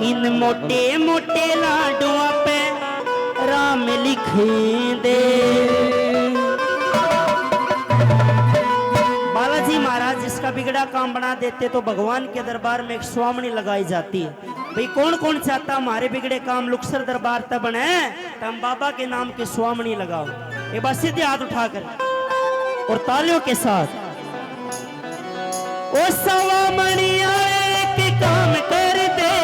इन मोटे मोटे लाडुआ पे राम लिखे दे। बालाजी महाराज जिसका बिगड़ा काम बना देते तो भगवान के दरबार में एक स्वामणी लगाई जाती है। भाई कौन कौन चाहता हमारे बिगड़े काम लुक्सर दरबार तक बने तो हम बाबा के नाम की स्वामणी लगाओ। एक बार सीधे हाथ उठाकर और तालियों के साथ ओ स्वामणी के काम कर दे,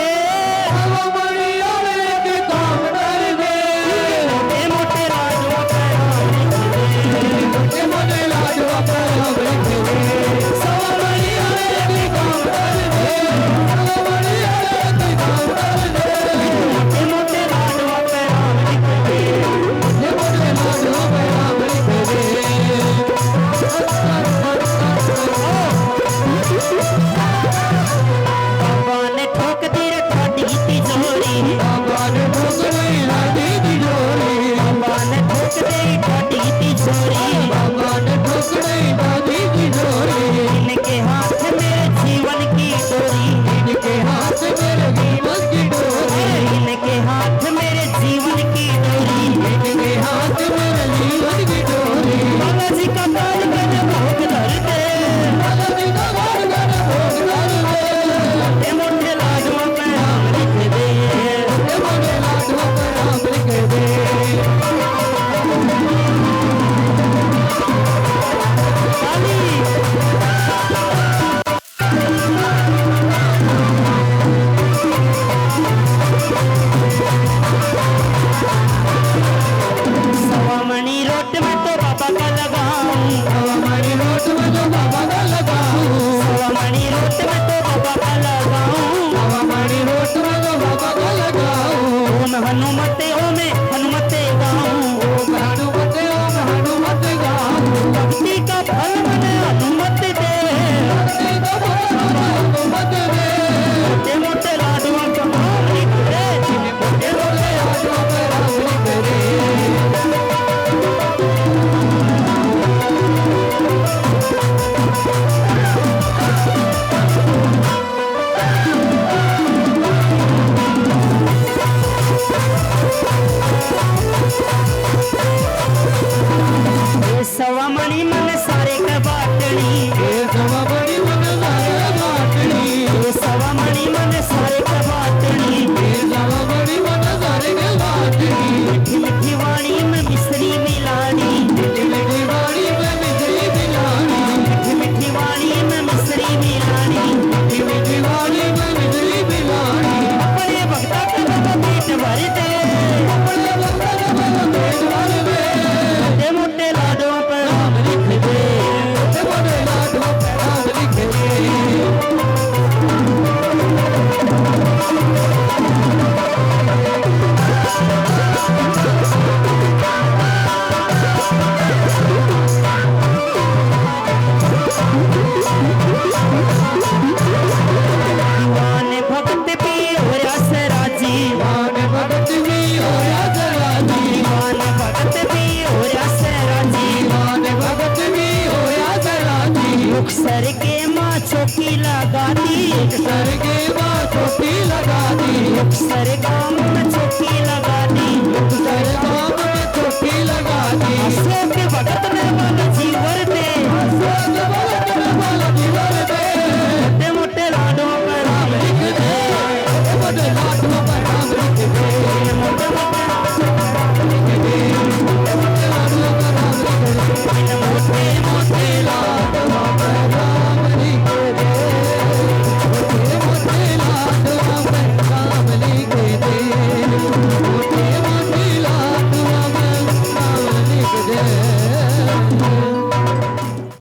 हनुमते ओ में हनुमते गाऊं, हनुमते ओ में हनुमते गाऊं, भक्ति का फल मने हनुमत दे, भक्ति का फल मने हनुमत दे। मोटे मोटे लाडुआ का नाम लिख दे, मोटे मोटे लाडुआ का नाम लिख दे। सवामणि मन सारे का बाटनी, सवामणि मन सारे का बाटनी, सवामणि मन सारे का बाटनी, सवामणि मन सारे का बाटनी। मीठी मीठी वाणी में मिश्री मिलानी, मीठी मीठी वाणी में मिश्री मिलानी, मीठी मीठी वाणी में मिश्री मिलानी, मीठी मीठी वाणी में मिश्री मिलानी। अपने भक्ता का बाबा पेट भर दे, अपने भक्ता का बाबा पेट भर दे। मोटे मोटे लाडुआ पर राम लिख दे, मोटे मोटे लाडुआ पर राम लिख दे। दीवाने भक्त भी हो रस राजी, दीवाने भक्त भी हो रस राजी, दीवाने भक्त भी हो रस राजी, दीवाने भक्त भी हो रस राजी। मुक्सर के माँ चौकी लगा दी, मुक्सर के माँ चौकी लगा दी, मुक्सर गाँव में